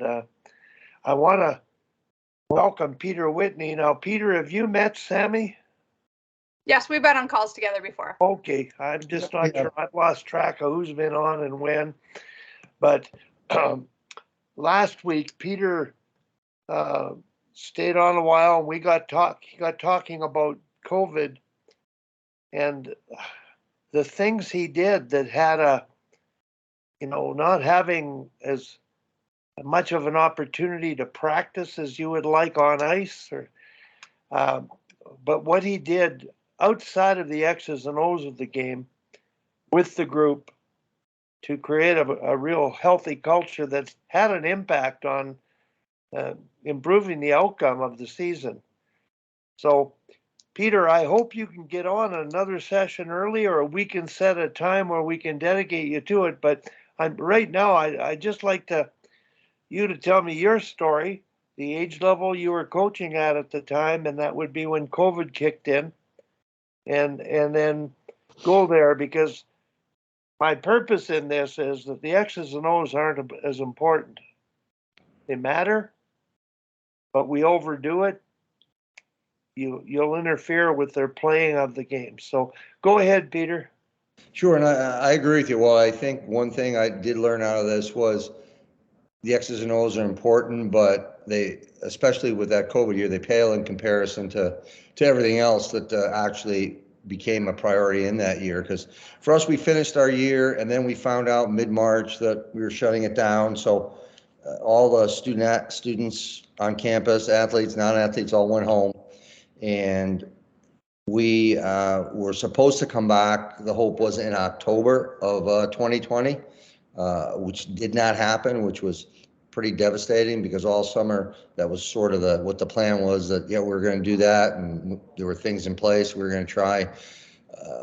I want to welcome Peter Whitney. Now, Peter, have you met Sammy? Yes, we've been on calls together before. Okay, I'm just not sure. I've lost track of who's been on and when. But last week, Peter stayed on a while, and he got talking about COVID and the things he did that had not having as much of an opportunity to practice as you would like on ice, but what he did outside of the X's and O's of the game with the group to create a real healthy culture that's had an impact on improving the outcome of the season. So, Peter, I hope you can get on another session early, or we can set a time where we can dedicate you to it. But right now, I just like you to tell me your story, the age level you were coaching at the time, and that would be when COVID kicked in, and then go there, because my purpose in this is that the X's and O's aren't as important. They matter, but we overdo it. You'll interfere with their playing of the game. So go ahead, Peter. Sure, and I agree with you. Well, I think one thing I did learn out of this was the X's and O's are important, but they, especially with that COVID year, they pale in comparison to everything else that actually became a priority in that year. Because for us, we finished our year, and then we found out mid-March that we were shutting it down. So all the students on campus, athletes, non-athletes, all went home. And we were supposed to come back. The hope was in October of 2020, which did not happen, which was pretty devastating, because all summer that was sort of what the plan was, that we were going to do that, and there were things in place we were going to try.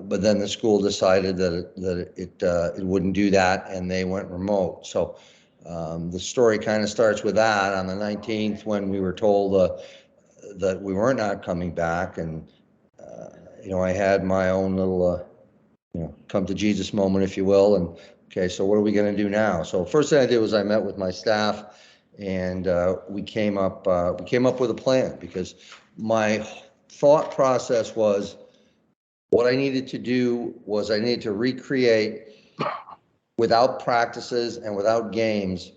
But then the school decided that it wouldn't do that, and they went remote. So the story kind of starts with that on the 19th, when we were told that we were not coming back. And I had my own little come to Jesus moment, if you will. And okay, so what are we going to do now? So first thing I did was I met with my staff, and we came up with a plan, because my thought process was, what I needed to do was I needed to recreate, without practices and without games,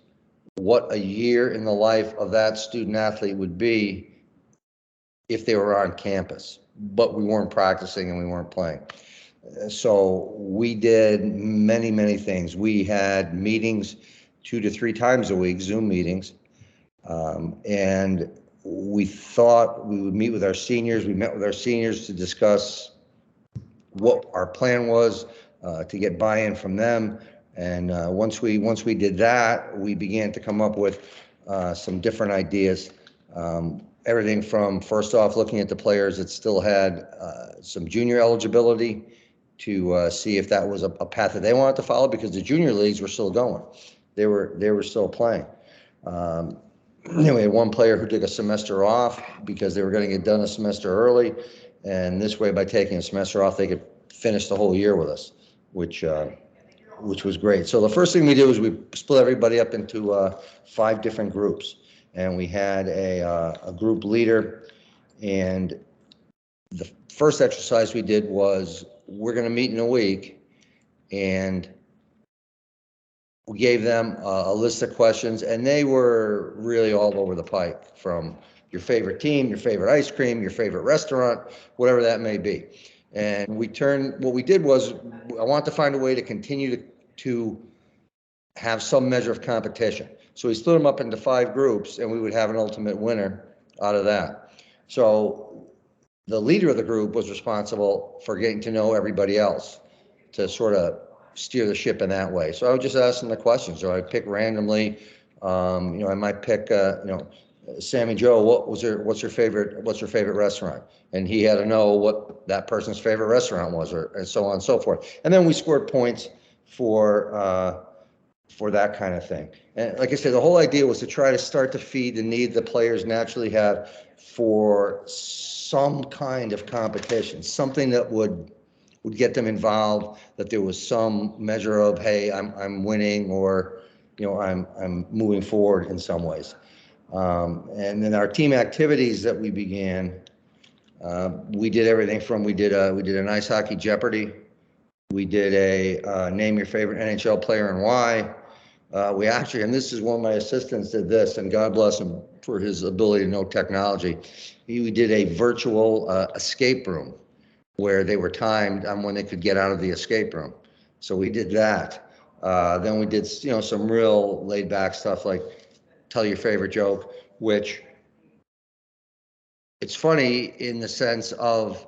what a year in the life of that student athlete would be if they were on campus, but we weren't practicing and we weren't playing. So we did many, many things. We had meetings 2 to 3 times a week, Zoom meetings, and we thought we would meet with our seniors. We met with our seniors to discuss what our plan was, to get buy-in from them. And once we did that, we began to come up with some different ideas. Everything from, first off, looking at the players that still had some junior eligibility, to see if that was a path that they wanted to follow, because the junior leagues were still going. They were still playing. We had one player who took a semester off because they were going to get done a semester early, and this way, by taking a semester off, they could finish the whole year with us, which was great. So the first thing we did was we split everybody up into 5 different groups, and we had a group leader. And the first exercise we did was, we're going to meet in a week, and we gave them a list of questions, and they were really all over the pipe, from your favorite team, your favorite ice cream, your favorite restaurant, whatever that may be. And what we did was, I want to find a way to continue to have some measure of competition. So we split them up into 5 groups, and we would have an ultimate winner out of that. So the leader of the group was responsible for getting to know everybody else, to sort of steer the ship in that way. So I would just ask them the questions, or I'd pick randomly. I might pick, Sammy Joe, what's your favorite restaurant? And he had to know what that person's favorite restaurant was, and so on and so forth. And then we scored points for that kind of thing. And like I said, the whole idea was to try to start to feed the need the players naturally have for some kind of competition, something that would get them involved, that there was some measure of, hey, I'm winning, or I'm moving forward in some ways. And then our team activities that we began, we did everything from, we did an ice hockey Jeopardy. We did a name your favorite NHL player and why. We actually, and this is one of my assistants did this, and God bless him for his ability to know technology. We did a virtual escape room where they were timed on when they could get out of the escape room. So we did that. Then we did, some real laid back stuff like tell your favorite joke, which it's funny in the sense of,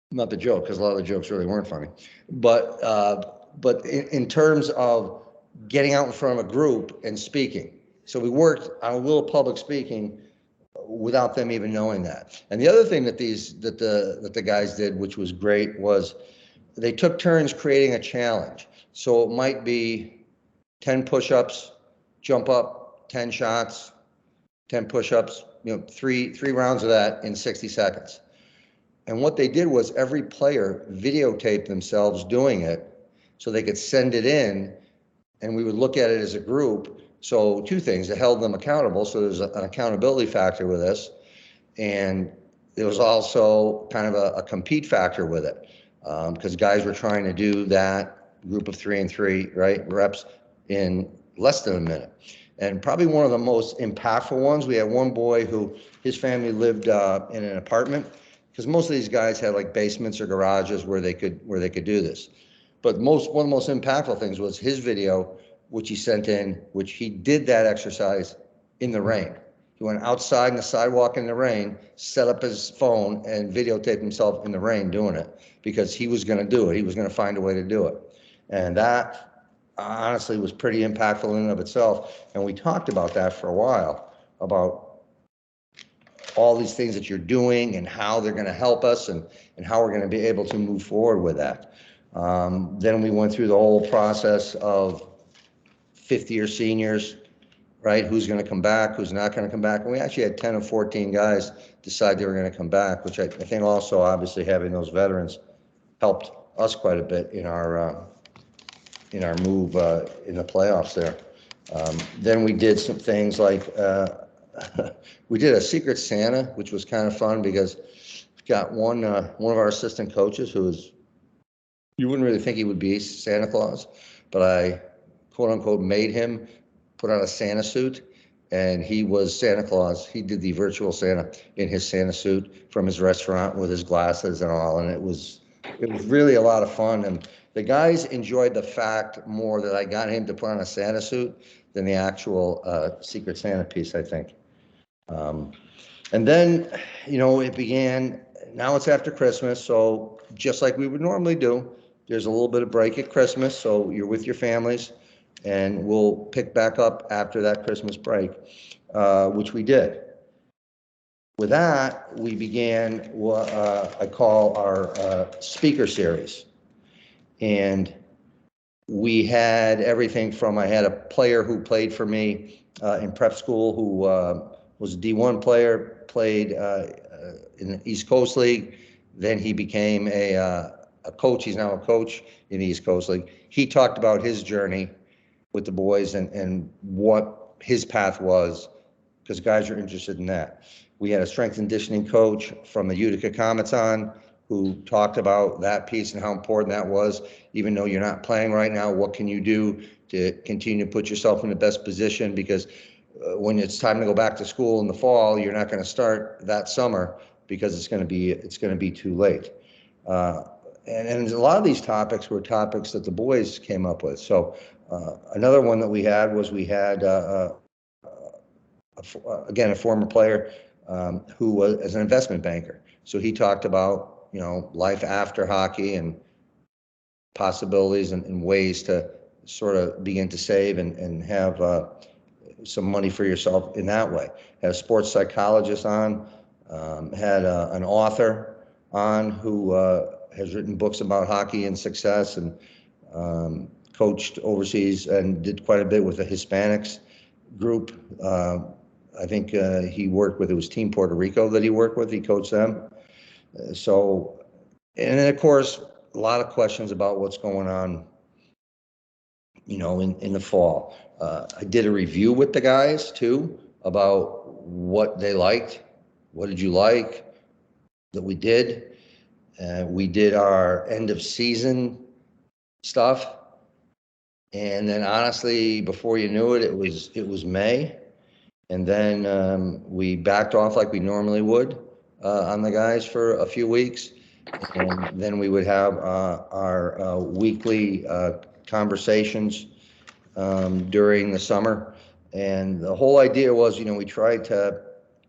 not the joke, because a lot of the jokes really weren't funny, but in terms of getting out in front of a group and speaking. So we worked on a little public speaking without them even knowing that. And the other thing that the guys did, which was great, was they took turns creating a challenge. So it might be 10 push-ups, jump up, 10 shots, 10 push-ups, three rounds of that in 60 seconds. And what they did was every player videotaped themselves doing it so they could send it in, and we would look at it as a group. So two things, it held them accountable. So there's an accountability factor with this. And there was also kind of a compete factor with it, because guys were trying to do that group of 3 and 3, right, reps in less than a minute. And probably one of the most impactful ones, we had one boy who his family lived in an apartment, because most of these guys had like basements or garages where they could do this. But one of the most impactful things was his video, which he sent in, which he did that exercise in the rain. He went outside in the sidewalk in the rain, set up his phone, and videotaped himself in the rain doing it, because he was going to do it. He was going to find a way to do it. And that honestly was pretty impactful in and of itself. And we talked about that for a while, about all these things that you're doing and how they're going to help us and how we're going to be able to move forward with that. Then we went through the whole process of 50-year seniors, right? Who's going to come back, who's not going to come back. And we actually had 10 of 14 guys decide they were going to come back, which I think also obviously having those veterans helped us quite a bit in our move in the playoffs there. Then we did some things like we did a Secret Santa, which was kind of fun because we got one of our assistant coaches who was, you wouldn't really think he would be Santa Claus, but I quote unquote made him put on a Santa suit, and he was Santa Claus. He did the virtual Santa in his Santa suit from his restaurant with his glasses and all, and it was really a lot of fun. And the guys enjoyed the fact more that I got him to put on a Santa suit than the actual Secret Santa piece, I think. And then, it began, now it's after Christmas, so just like we would normally do, there's a little bit of break at Christmas, so you're with your families, and we'll pick back up after that Christmas break, which we did. With that, we began what I call our speaker series. And we had everything from, I had a player who played for me in prep school who was a D1 player, played in the East Coast League. Then he became a coach. He's now a coach in the East Coast League. He talked about his journey with the boys and what his path was, because guys are interested in that. We had a strength and conditioning coach from the Utica Comets on, who talked about that piece and how important that was. Even though you're not playing right now, what can you do to continue to put yourself in the best position? Because when it's time to go back to school in the fall, you're not going to start that summer because it's going to be too late. And a lot of these topics were topics that the boys came up with. So another one that we had again, a former player who was as an investment banker. So he talked about, life after hockey and possibilities and ways to sort of begin to save and have some money for yourself in that way. Had a sports psychologist on, had an author on who has written books about hockey and success, and coached overseas and did quite a bit with the Hispanics group. I think he worked with, it was Team Puerto Rico that he worked with, he coached them. So, and then of course, a lot of questions about what's going on in the fall. I did a review with the guys too about what they liked. What did you like that we did? We did our end of season stuff. And then honestly, before you knew it, it was May. And then we backed off like we normally would on the guys for a few weeks. And then we would have our weekly conversations during the summer. And the whole idea was, we tried to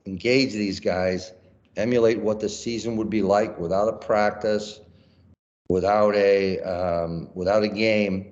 engage these guys, emulate what the season would be like without a practice, without a game,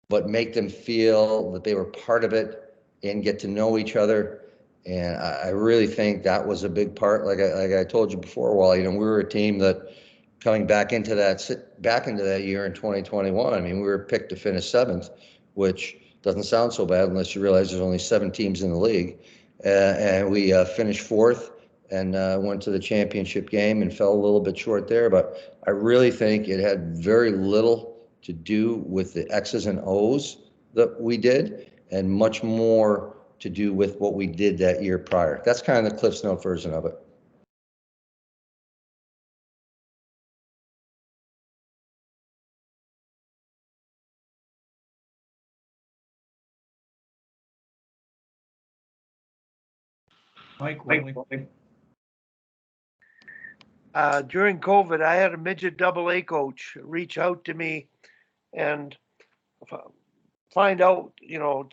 but make them feel that they were part of it and get to know each other. And I really think that was a big part. Like I told you before, Wally, we were a team that coming back into that year in 2021. I mean, we were picked to finish 7th, which doesn't sound so bad unless you realize there's only 7 teams in the league. And we finished 4th and went to the championship game and fell a little bit short there. But I really think it had very little to do with the X's and O's that we did, and much more to do with what we did that year prior. That's kind of the Cliff's Note version of it. Mike, During COVID, I had a midget AA coach reach out to me and find out, to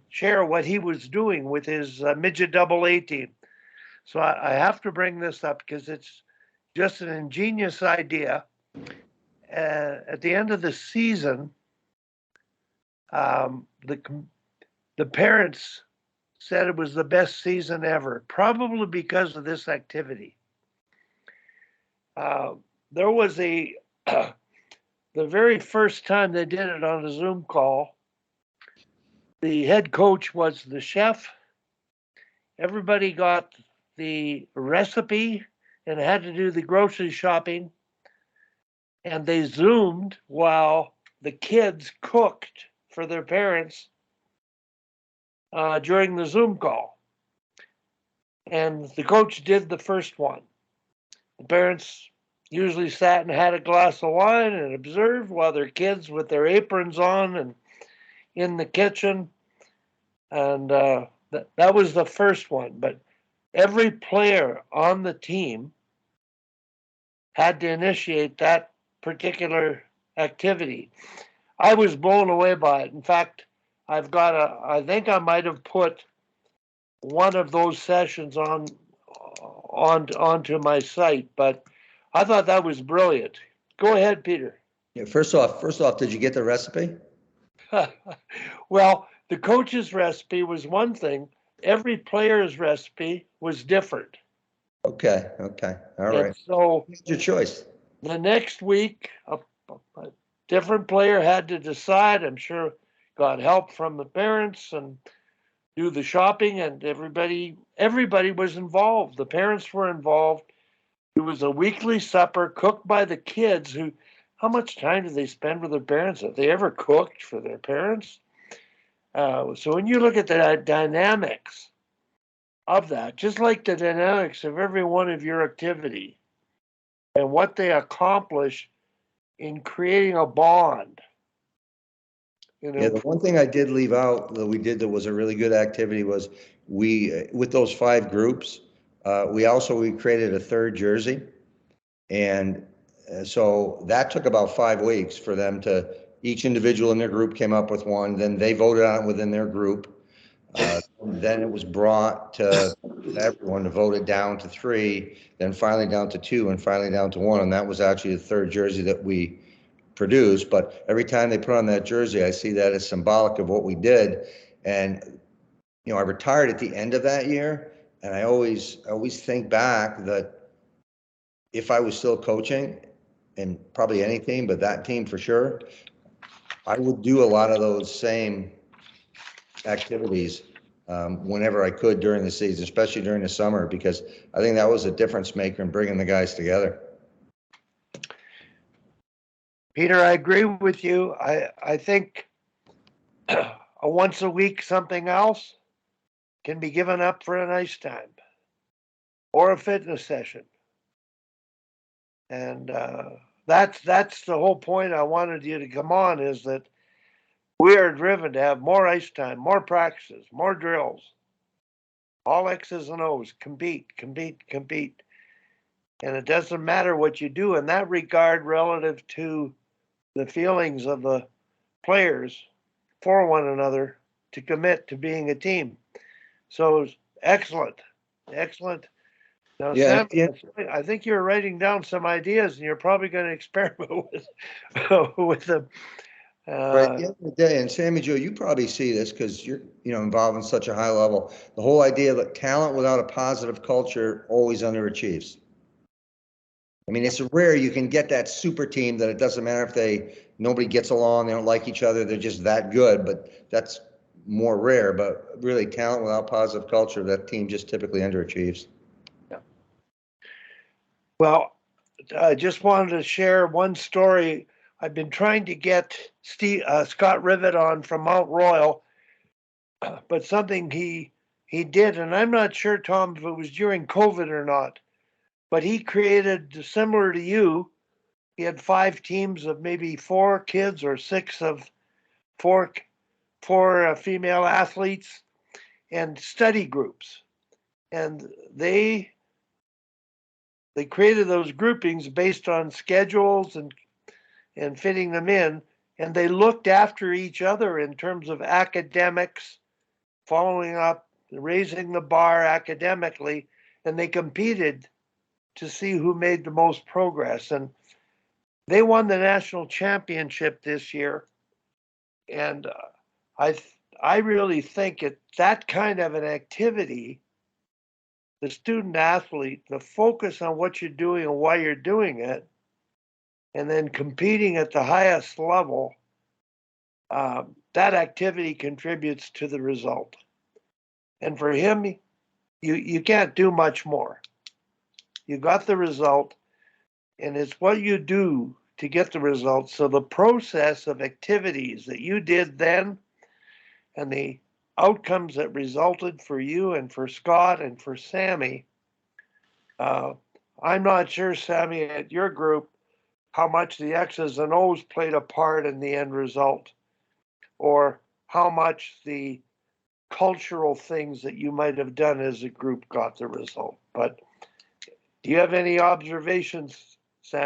share what he was doing with his midget AA team. So I have to bring this up because it's just an ingenious idea. At the end of the season, the parents said it was the best season ever, probably because of this activity. There was the very first time they did it on a Zoom call, the head coach was the chef. Everybody got the recipe and had to do the grocery shopping. And they Zoomed while the kids cooked for their parents during the Zoom call. And the coach did the first one. The parents usually sat and had a glass of wine and observed while their kids with their aprons on and in the kitchen. And that was the first one. But every player on the team had to initiate that particular activity. I was blown away by it. In fact, I think I might have put one of those sessions onto my site, but I thought that was brilliant. Go ahead, Peter. Yeah, first off, did you get the recipe? Well, the coach's recipe was one thing. Every player's recipe was different. Okay, all right. And so it's your choice. The next week, a different player had to decide. I'm sure got help from the parents and do the shopping, and everybody was involved. The parents were involved. It was a weekly supper cooked by the kids. How much time do they spend with their parents? Have they ever cooked for their parents? So when you look at the dynamics of that, just like the dynamics of every one of your activity and what they accomplish in creating a bond. Yeah, the one thing I did leave out that we did that was a really good activity was with those 5 groups, we created a 3rd jersey. And so that took about 5 weeks for them each individual in their group came up with one, then they voted on it within their group. Then it was brought to everyone to vote it down to 3, then finally down to 2, and finally down to 1. And that was actually the 3rd jersey that we produced. But every time they put on that jersey, I see that as symbolic of what we did. And, I retired at the end of that year. And I always think back that if I was still coaching, and probably any team, but that team for sure, I would do a lot of those same activities whenever I could during the season, especially during the summer, because I think that was a difference maker in bringing the guys together. Peter, I agree with you. I think a once a week something else can be given up for an ice time or a fitness session. And that's the whole point I wanted you to come on, is that we are driven to have more ice time, more practices, more drills, all X's and O's, compete, compete, compete. And it doesn't matter what you do in that regard relative to the feelings of the players for one another to commit to being a team. So excellent, excellent. Now, Yeah, Sam, I think you're writing down some ideas, and you're probably going to experiment with with them. right. At the end of the day, and Sammy Joe, you probably see this because you're, involved in such a high level. The whole idea that talent without a positive culture always underachieves. I mean, it's rare you can get that super team that it doesn't matter if nobody gets along, they don't like each other, they're just that good, but that's more rare. But really, talent without positive culture, that team just typically underachieves. Yeah. Well, I just wanted to share one story. I've been trying to get Scott Rivet on from Mount Royal, but something he did, and I'm not sure, Tom, if it was during COVID or not, but he created, similar to you, he had 5 teams of maybe 4 kids or 6 of 4 female athletes, and study groups. And they created those groupings based on schedules and fitting them in, and they looked after each other in terms of academics, following up, raising the bar academically, and they competed to see who made the most progress. And they won the national championship this year. And I really think that kind of an activity, the student athlete, the focus on what you're doing and why you're doing it, and then competing at the highest level, that activity contributes to the result. And for him, you can't do much more. You got the result, and it's what you do to get the result. So the process of activities that you did then and the outcomes that resulted for you and for Scott and for Sammy, I'm not sure, Sammy, at your group, how much the X's and O's played a part in the end result, or how much the cultural things that you might have done as a group got the result. But do you have any observations